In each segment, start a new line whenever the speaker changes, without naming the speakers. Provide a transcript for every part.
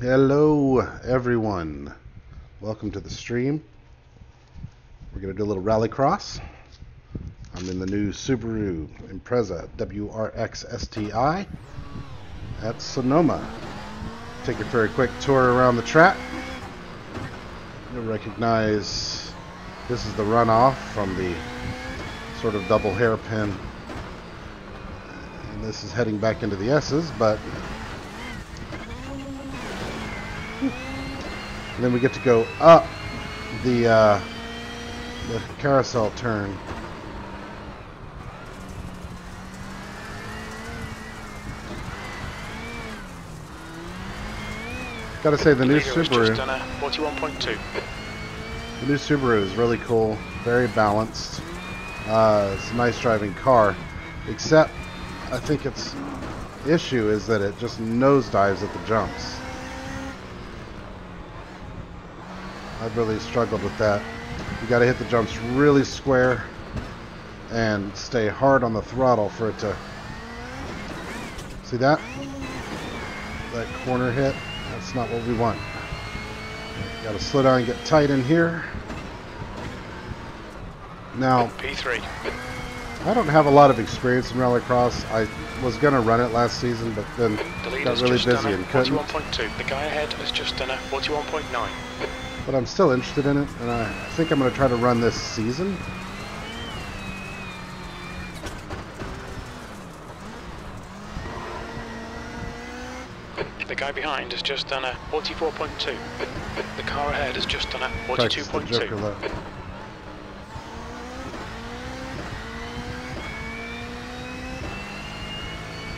Hello everyone, welcome to the stream. We're going to do a little rallycross. I'm in the new Subaru Impreza WRX STI at Sonoma. Take a very quick tour around the track. You'll recognize this is the runoff from the sort of double hairpin, and this is heading back into the S's, but and then we get to go up the carousel turn. Gotta say, the new Subaru, the new Subaru is really cool, very balanced. It's a nice driving car, except I think its issue is that it just nosedives at the jumps. I've really struggled with that. You got to hit the jumps really square and stay hard on the throttle for it to... See that? That corner hit? That's not what we want. Got to slow down and get tight in here. Now,
P3.
I don't have a lot of experience in rallycross. I was going to run it last season, but then got really busy and couldn't.
41.2. The guy ahead has just done a 41.9.
But I'm still interested in it, and I think I'm going to try to run this season.
The guy behind has just done a 44.2. The car ahead has just done a 42.2.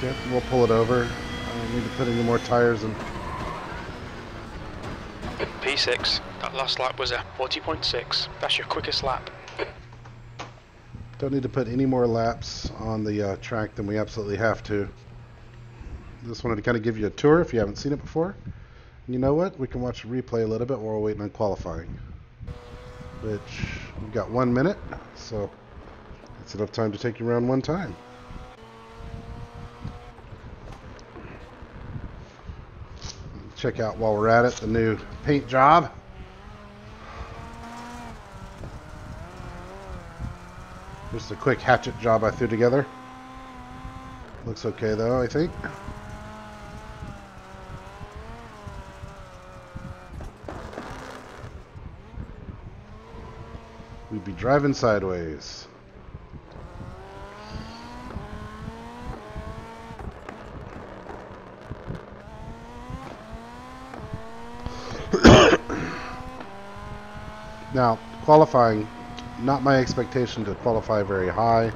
Okay, we'll pull it over. I don't need to put any more tires in.
P6. That last lap was a 40.6. That's your quickest lap.
Don't need to put any more laps on the track than we absolutely have to. Just wanted to kind of give you a tour if you haven't seen it before. And you know what? We can watch the replay a little bit while we're waiting on qualifying. Which, we've got 1 minute, so that's enough time to take you around one time. Check out, while we're at it, the new paint job. Just a quick hatchet job I threw together. Looks okay though, I think. We'd be driving sideways. Now, qualifying, not my expectation to qualify very high.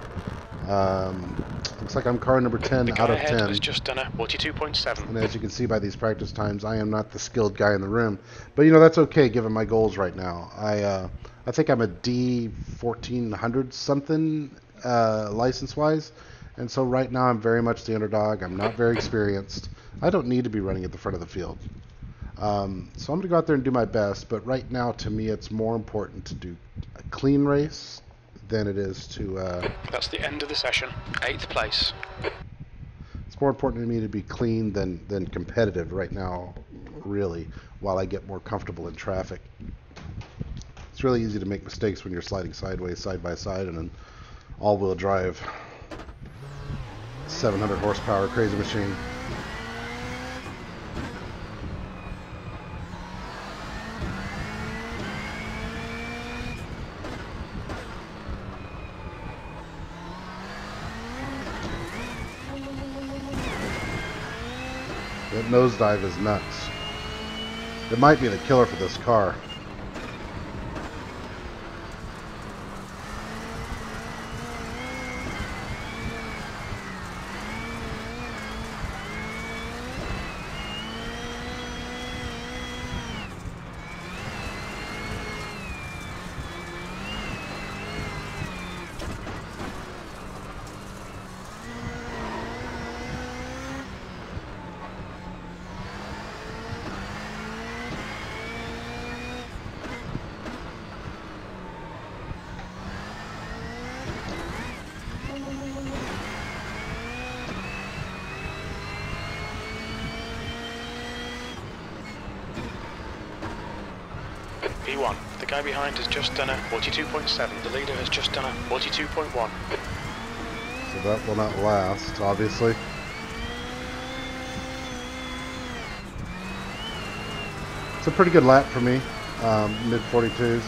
Looks like I'm car number 10 out of 10.
Has just done a 42.7.
And as you can see by these practice times, I am not the skilled guy in the room. But you know, that's okay given my goals right now. I think I'm a D 1400 something license-wise. And so right now I'm very much the underdog. I'm not very experienced. I don't need to be running at the front of the field. So I'm going to go out there and do my best, but right now to me it's more important to do a clean race than it is to...
That's the end of the session. 8th place.
It's more important to me to be clean than competitive right now, really, while I get more comfortable in traffic. It's really easy to make mistakes when you're sliding sideways, side by side, in an all-wheel drive 700 horsepower crazy machine. That nosedive is nuts. It might be the killer for this car.
41. The guy behind has just done a 42.7. The leader has just done a 42.1.
So that will not last, obviously. It's a pretty good lap for me, mid 42s.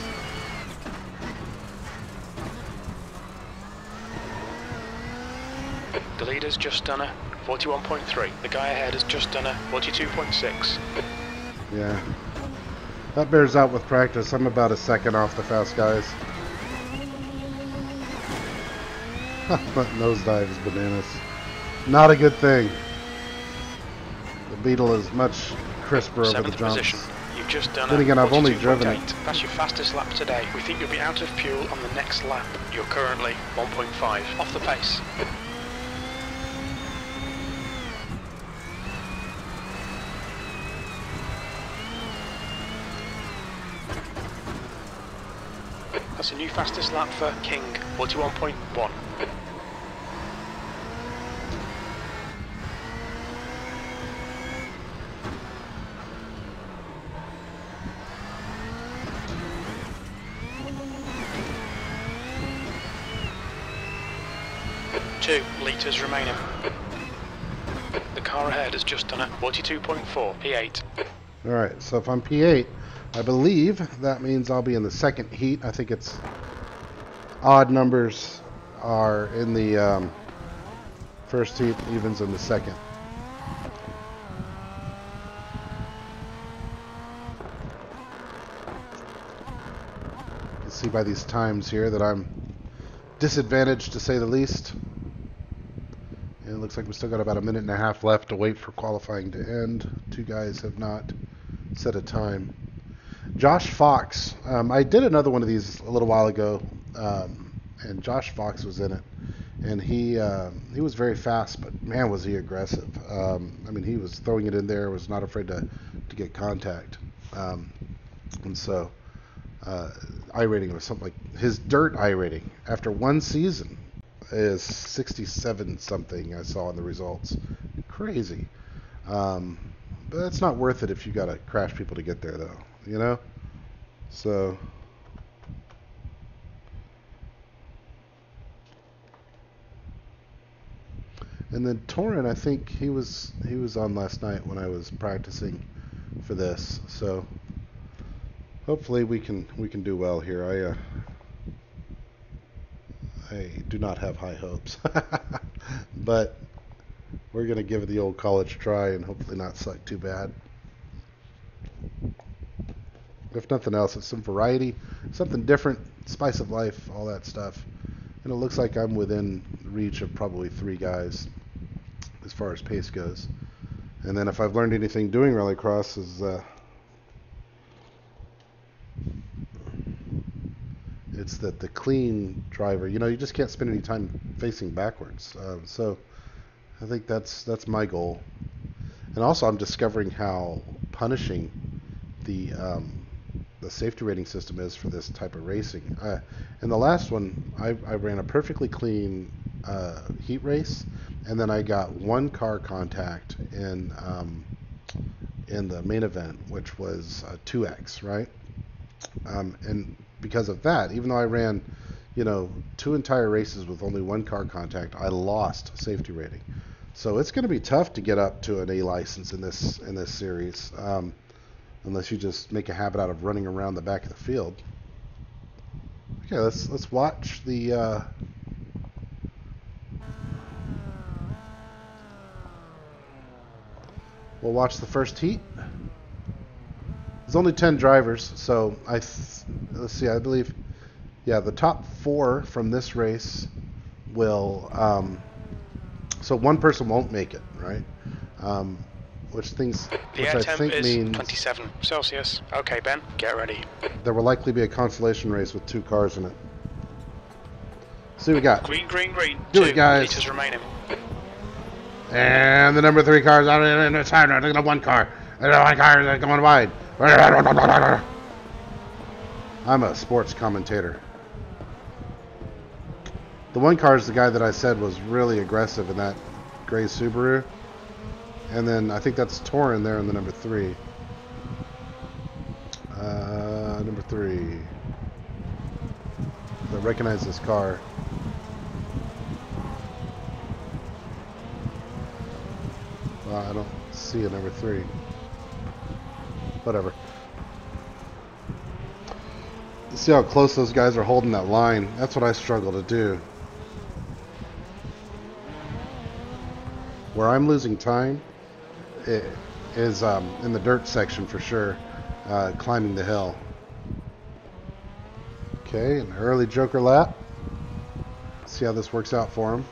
The leader's just done a 41.3. The guy ahead has just done a 42.6.
Yeah. That bears out with practice. I'm about a second off the fast guys. That nosedive is bananas. Not a good thing. The Beetle is much crisper over the jumps.
Position. You've just done
then again, I've only driven
8. That's your fastest lap today. We think you'll be out of fuel on the next lap. You're currently 1.5 off the pace. That's a new fastest lap for King, 41.1. Two litres remaining. The car ahead has just done a 42.4, P8.
Alright, so if I'm P8, I believe that means I'll be in the second heat. I think it's odd numbers are in the first heat, evens in the second. You can see by these times here that I'm disadvantaged, to say the least. And it looks like we still got about a minute and a half left to wait for qualifying to end. Two guys have not set a time. Josh Fox. I did another one of these a little while ago, and Josh Fox was in it. And he was very fast, but man, was he aggressive. I mean, he was throwing it in there, was not afraid to get contact. And so iRating was something like his dirt iRating after one season is 67 something. I saw in the results. Crazy. But it's not worth it if you gotta crash people to get there, though, you know. So and then Torin, I think he was on last night when I was practicing for this, so hopefully we can do well here. I do not have high hopes, but we're gonna give it the old college try and hopefully not suck too bad. If nothing else, it's some variety, something different, spice of life, all that stuff. And it looks like I'm within reach of probably 3 guys as far as pace goes. And then if I've learned anything doing RallyCross is it's that the clean driver, you know, you just can't spend any time facing backwards. So I think that's my goal. And also I'm discovering how punishing the safety rating system is for this type of racing. In the last one, I ran a perfectly clean heat race, and then I got 1 car contact in the main event, which was 2X, right? And because of that, even though I ran, you know, 2 entire races with only 1 car contact, I lost safety rating. So it's going to be tough to get up to an A license in this series. Unless you just make a habit out of running around the back of the field. Okay, let's watch the we'll watch the first heat. There's only 10 drivers, so let's see, I believe, yeah, the top 4 from this race will so 1 person won't make it, right? Which I think means
27 Celsius. Okay, Ben, get ready.
There will likely be a consolation race with 2 cars in it. See what we got.
Green.
Do
2
it, guys.
liters remaining.
And the number 3 cars out in the side. I think the 1 car. The 1 car is going wide. I'm a sports commentator. The 1 car is the guy that I said was really aggressive in that gray Subaru. And then I think that's Torin there in the number 3. Number 3. I recognize this car. I don't see a number 3. Whatever. See how close those guys are holding that line. That's what I struggle to do. Where I'm losing time is in the dirt section for sure, climbing the hill. Okay, an early Joker lap. See how this works out for him.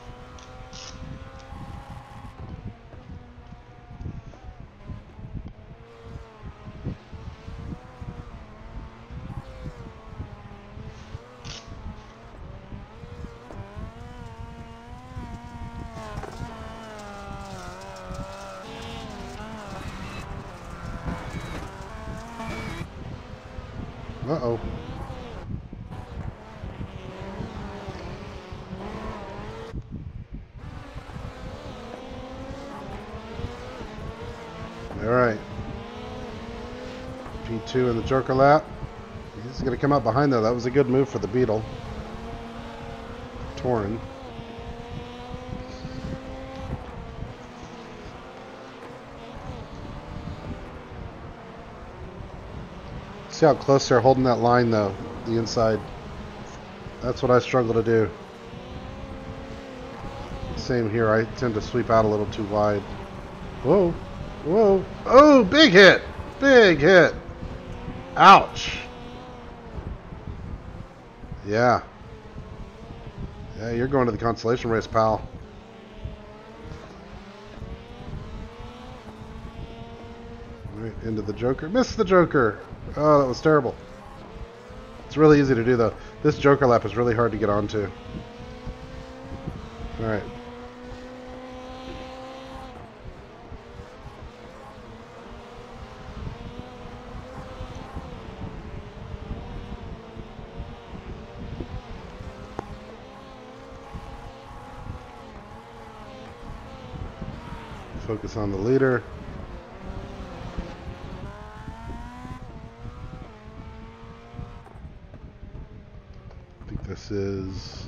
Uh-oh. Alright. P2 in the Joker lap. He's going to come out behind though. That was a good move for the Beetle. Torn. See how close they're holding that line though, the inside. That's what I struggle to do. Same here, I tend to sweep out a little too wide. Whoa, whoa, oh, big hit, big hit. Ouch. Yeah. Yeah, you're going to the consolation race, pal. Right into the Joker, missed the Joker. Oh, that was terrible. It's really easy to do though. This Joker lap is really hard to get onto. Alright. Focus on the leader. I think this is...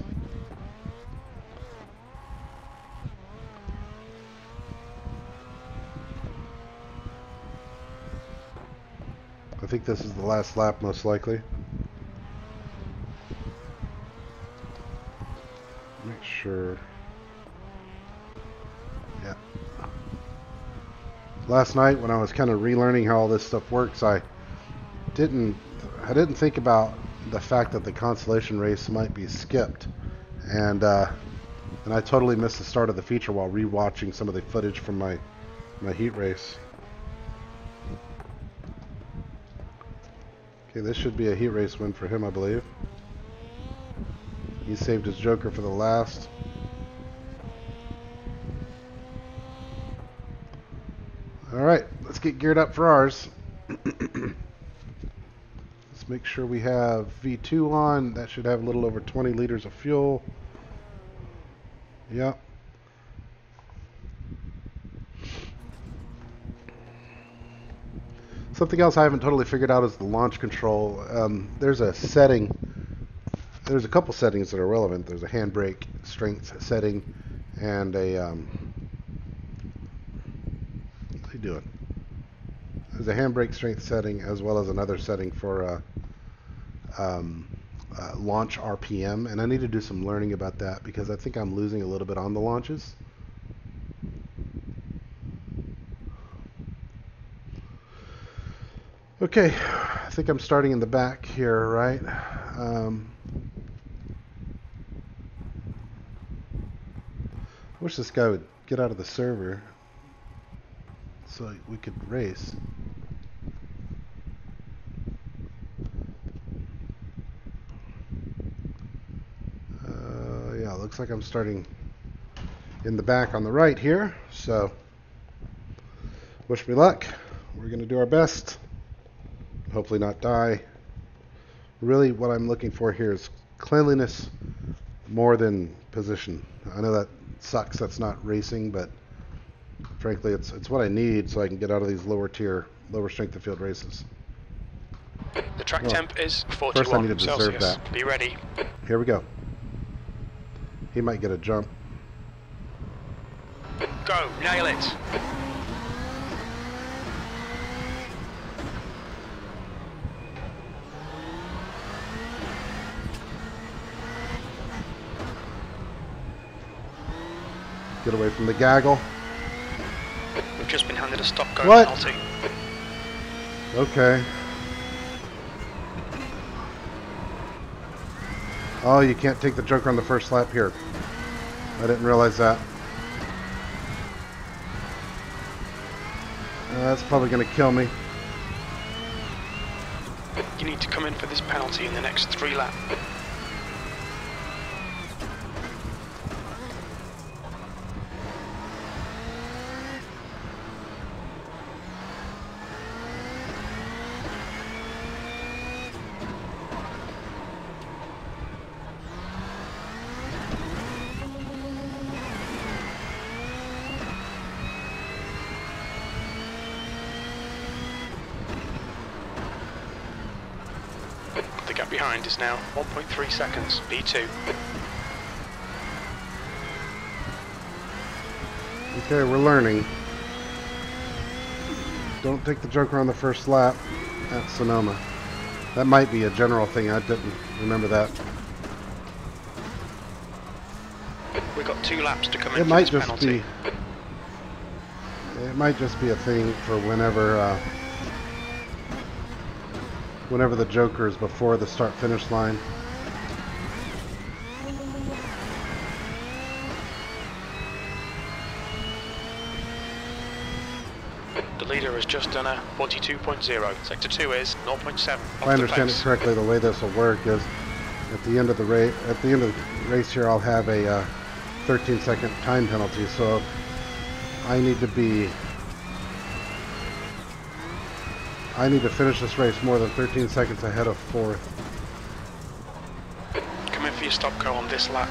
I think this is the last lap, most likely. Make sure. Yeah. Last night, when I was kind of relearning how all this stuff works, I didn't think about the fact that the consolation race might be skipped, and I totally missed the start of the feature while rewatching some of the footage from my heat race. Okay, this should be a heat race win for him, I believe. He saved his Joker for the last. Alright, let's get geared up for ours. Let's make sure we have V2 on. That should have a little over 20 liters of fuel. Yep. Something else I haven't totally figured out is the launch control. There's a setting. There's a couple settings that are relevant. There's a handbrake strength setting and a what are you doing? There's a handbrake strength setting as well as another setting for launch RPM, and I need to do some learning about that because I think I'm losing a little bit on the launches. Okay, I think I'm starting in the back here, right? I wish this guy would get out of the server so we could race. Yeah, looks like I'm starting in the back on the right here, so wish me luck. We're going to do our best. Hopefully not die. Really what I'm looking for here is cleanliness more than position. I know that sucks, that's not racing, but frankly it's what I need so I can get out of these lower tier, lower strength of field races.
The track temp is 41
first I need to
Celsius.
deserve that.
Be ready.
Here we go. He might get a jump.
Go, nail it.
Get away from the gaggle.
We've just been handed a stop go
What?
penalty.
Okay. Oh, you can't take the Joker on the first lap here. I didn't realize that. That's probably going to kill me.
You need to come in for this penalty in the next 3 laps. The gap behind is now 1.3 seconds, B2.
Okay, we're learning. Don't take the Joker on the first lap at Sonoma. That might be a general thing. I didn't remember that.
We've got 2 laps to come in
It
for
might
this
just
penalty.
be. It might just be a thing for whenever the Joker is before the start-finish line.
The leader has just done a 42.0. Sector 2 is 0.7.
If I understand it correctly, the way this will work is at the end of the race here, I'll have a 13-second time penalty. So I need to finish this race more than 13 seconds ahead of fourth.
Come in for your stop go on this lap.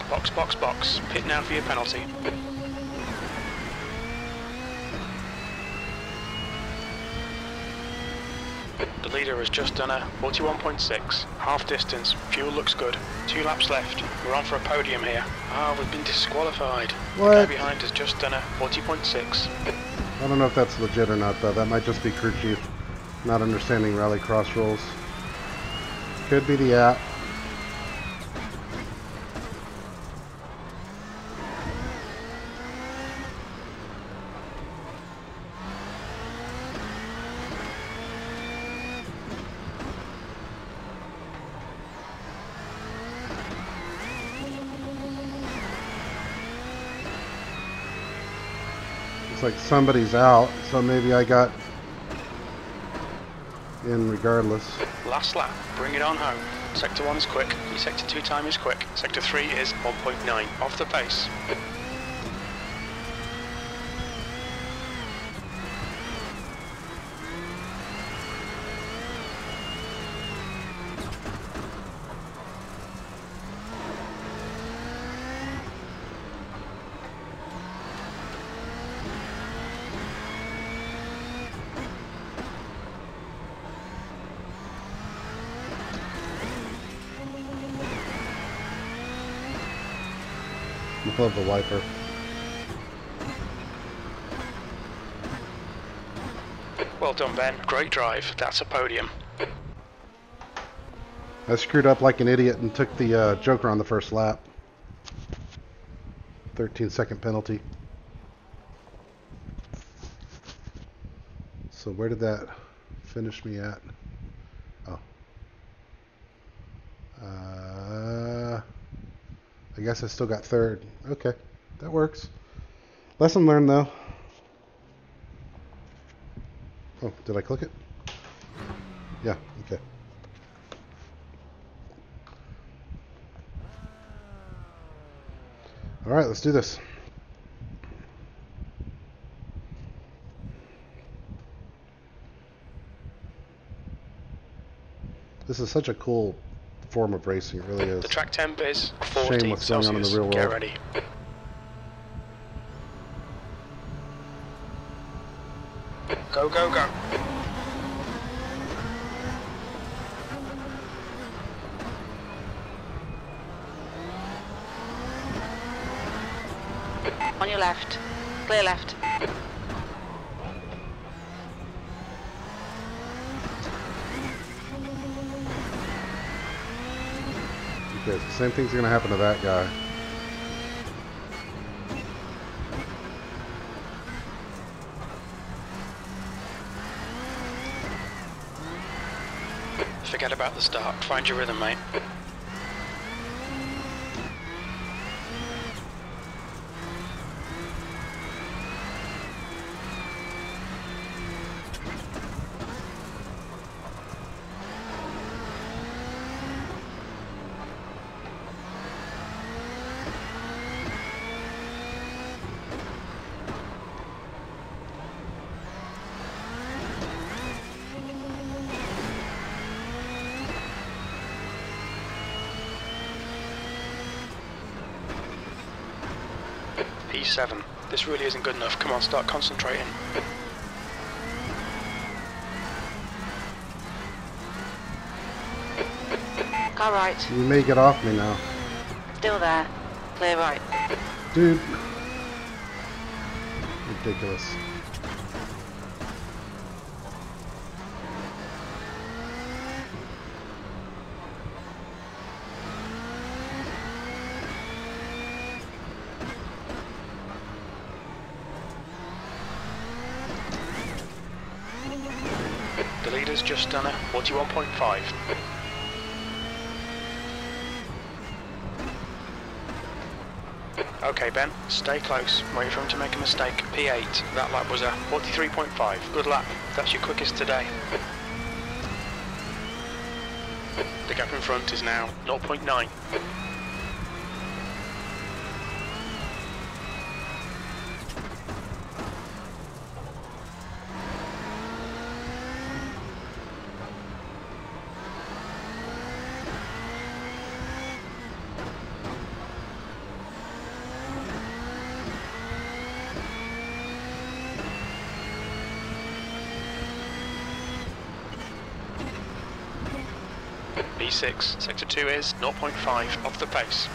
Box, box, box. Pit now for your penalty. The leader has just done a 41.6. Half distance. Fuel looks good. 2 laps left. We're on for a podium here. Ah, we've been disqualified.
What?
The guy behind has just done a 40.6.
I don't know if that's legit or not, though. That might just be crew chief not understanding RallyCross rules. Could be the app. Like somebody's out, so maybe I got in regardless.
Last lap, bring it on home. Sector 1 is quick, your Sector 2 time is quick. Sector 3 is 1.9, off the pace.
Love the wiper.
Well done, Ben. Great drive. That's a podium.
I screwed up like an idiot and took the Joker on the first lap. 13-second penalty. So where did that finish me at? Oh. I guess I still got third. Okay, that works. Lesson learned, though. Oh, did I click it? Yeah, okay. All right, let's do this. This is such a cool form of racing. It really is.
The track temp is
Shame
40
what's going on in the
Celsius.
real
Get
world.
ready. Go, go, go.
On your left. Clear left.
Okay, the same thing's going to happen to that guy.
Forget about the start. Find your rhythm, mate. P7. This really isn't good enough. Come on, start concentrating.
Car right.
You may get off me now.
Still there. Clear right.
Dude. Ridiculous.
The leader's just done a 41.5. Okay, Ben, stay close. Wait for him to make a mistake. P8. That lap was a 43.5. Good lap. That's your quickest today. The gap in front is now 0.9. B6, sector 2 is 0.5 off the pace.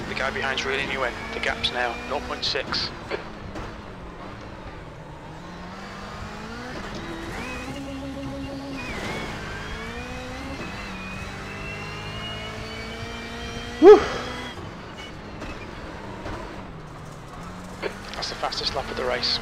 The guy behind's reeling you in. The gap's now 0.6.
Whew.
That's the fastest lap of the race.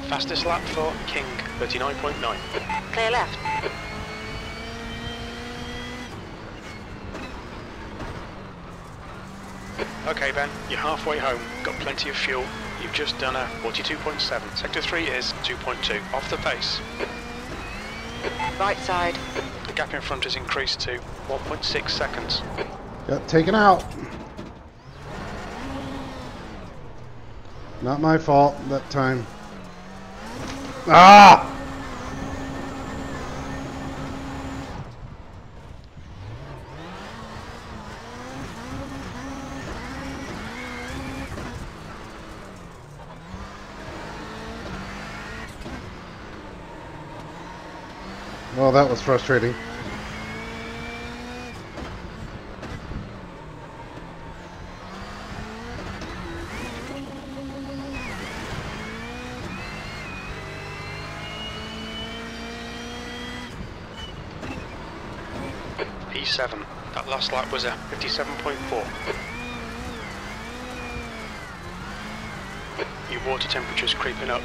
Fastest lap for King, 39.9.
Clear left.
Okay Ben, you're halfway home, got plenty of fuel. You've just done a 42.7. Sector 3 is 2.2, off the pace.
Right side.
The gap in front has increased to 1.6 seconds.
Got taken out. Not my fault that time. Ah! Well, that was frustrating.
B7. That last lap was a 57.4. Your water temperature's creeping up.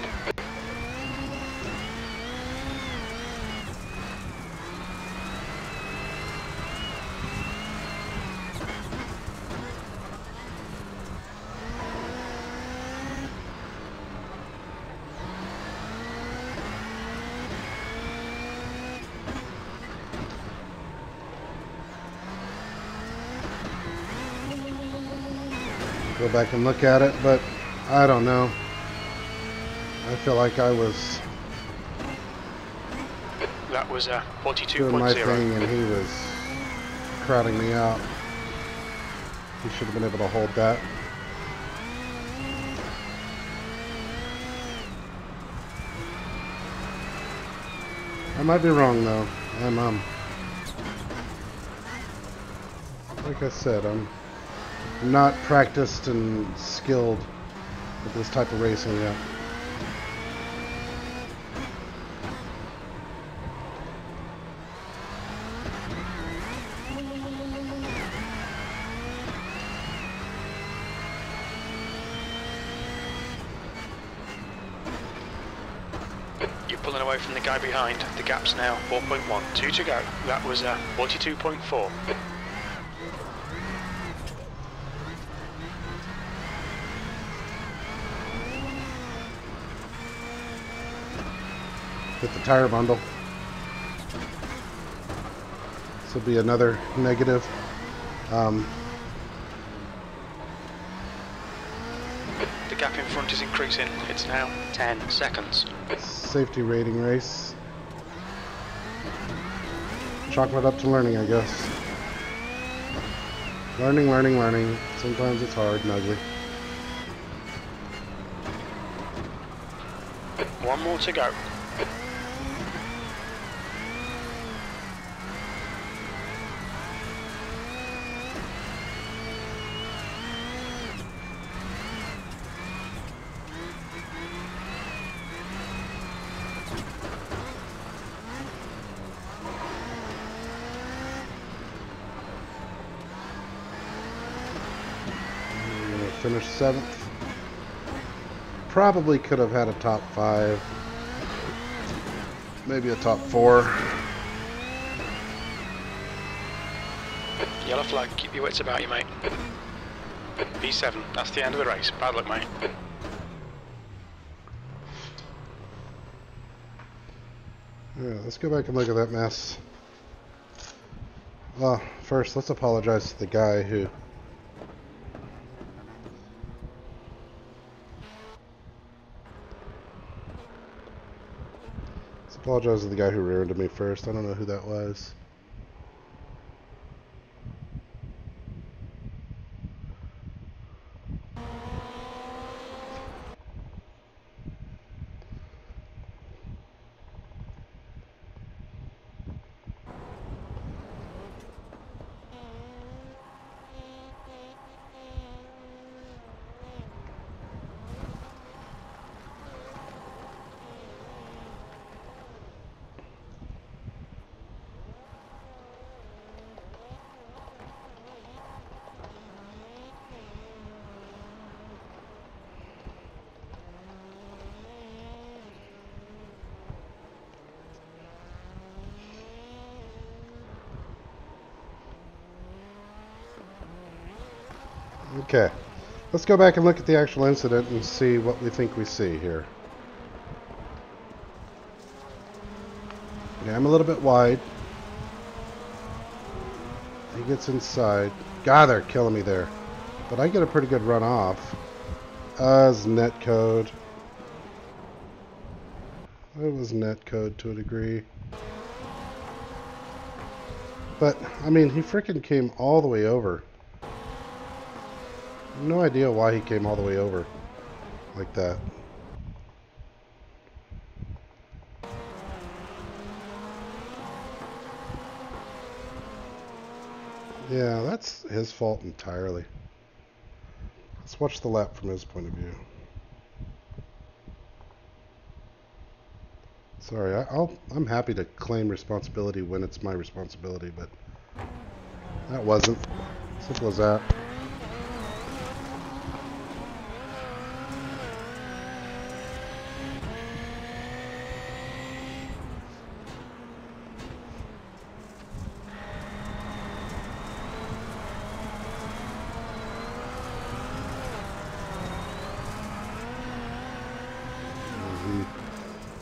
Go back and look at it, but I don't know. I feel like I was
That was a 42.0.
doing my thing and he was crowding me out. He should have been able to hold that. I might be wrong though. I'm like I said, I'm not practiced and skilled with this type of racing yet.
You're pulling away from the guy behind. The gap's now 4.1. 2 to go. That was a 42.4.
Hit the tire bundle. This will be another negative.
The gap in front is increasing. It's now 10 seconds.
Safety rating race. Chalk it up to learning, I guess. Learning, learning, learning. Sometimes it's hard and ugly.
1 more to go.
Finished 7th. Probably could have had a top 5. Maybe a top 4.
Yellow flag, keep your wits about you, mate. B7, that's the end of the race. Bad luck, mate.
Yeah, let's go back and look at that mess. Well, first, let's apologize to the guy who... Apologize to the guy who rear-ended me first. I don't know who that was. Okay, let's go back and look at the actual incident and see what we think we see here. Yeah, I'm a little bit wide. He gets inside. God, they're killing me there. But I get a pretty good run off. It's net code. It was net code to a degree. But, I mean, he freaking came all the way over. No idea why he came all the way over like that. Yeah, that's his fault entirely. Let's watch the lap from his point of view. Sorry, I'm happy to claim responsibility when it's my responsibility, but That wasn't. Simple as that.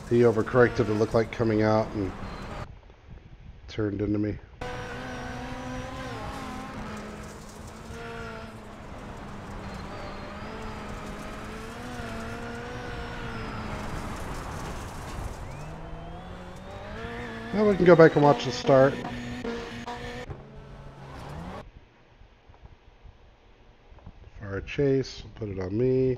He overcorrected. It looked like coming out and turned into me. Well, we can go back and watch the start. Fire chase, put it on me.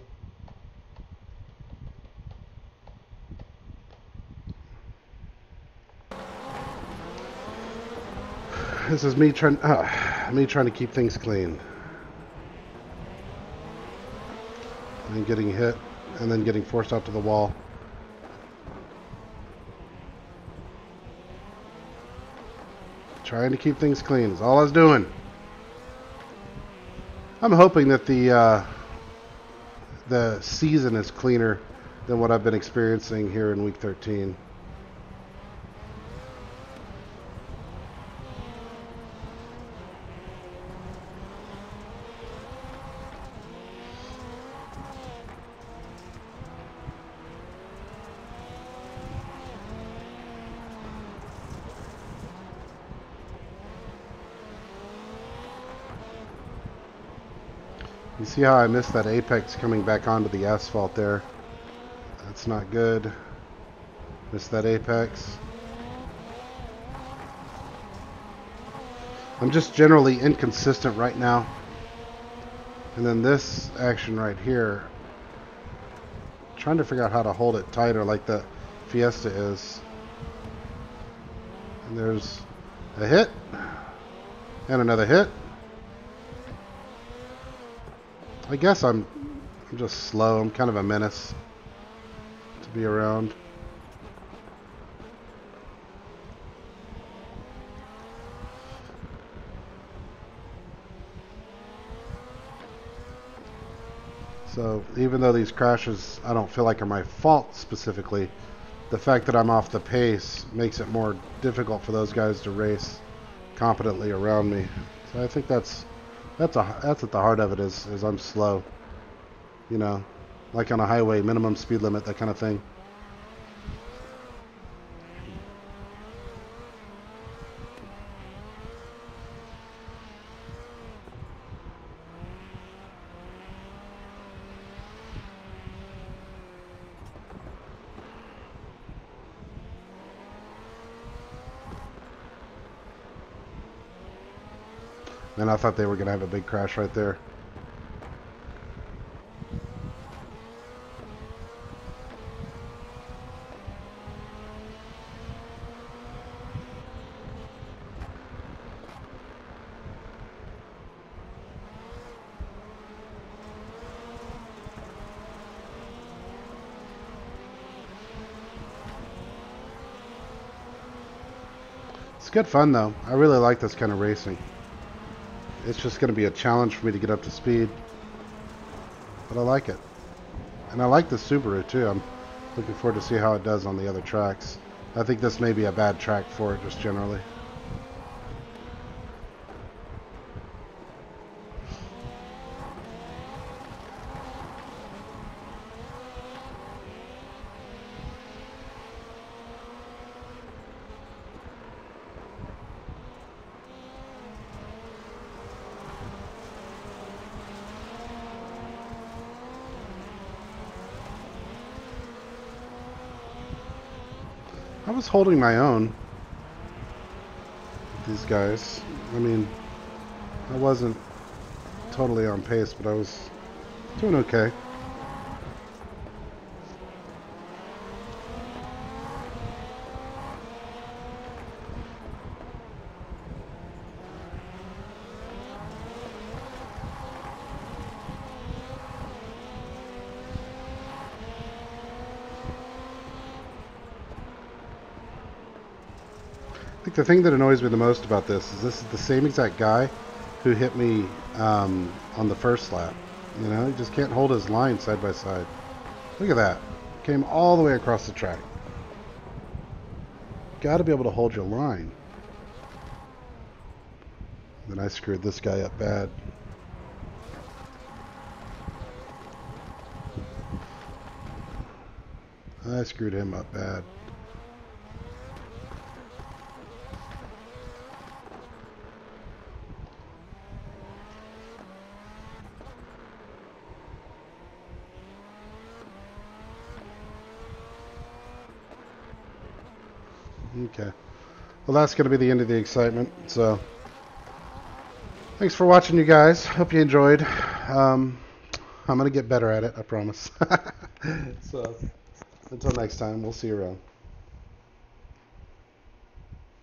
This is me trying to keep things clean. And getting hit, and then getting forced out to the wall. Trying to keep things clean is all I was doing. I'm hoping that the season is cleaner than what I've been experiencing here in week 13. You see how I missed that apex coming back onto the asphalt there? That's not good. Missed that apex. I'm just generally inconsistent right now. And then this action right here, trying to figure out how to hold it tighter like the Fiesta is. And there's a hit. And another hit. I guess I'm just slow. I'm kind of a menace to be around. So even though these crashes I don't feel like are my fault specifically, the fact that I'm off the pace makes it more difficult for those guys to race competently around me. So I think that's at the heart of it is I'm slow. You know, like on a highway, minimum speed limit, that kind of thing. And I thought they were going to have a big crash right there. It's good fun though. I really like this kind of racing. It's just going to be a challenge for me to get up to speed. But I like it. And I like the Subaru too. I'm looking forward to see how it does on the other tracks. I think this may be a bad track for it just generally. I was holding my own with these guys. I mean, I wasn't totally on pace, but I was doing okay. I think the thing that annoys me the most about this is the same exact guy who hit me on the first lap. You know, he just can't hold his line side by side. Look at that. Came all the way across the track. Got to be able to hold your line. Then I screwed this guy up bad. I screwed him up bad. Okay. Well, that's going to be the end of the excitement. So, thanks for watching, you guys. Hope you enjoyed. I'm going to get better at it, I promise. So, until next time, we'll see you around.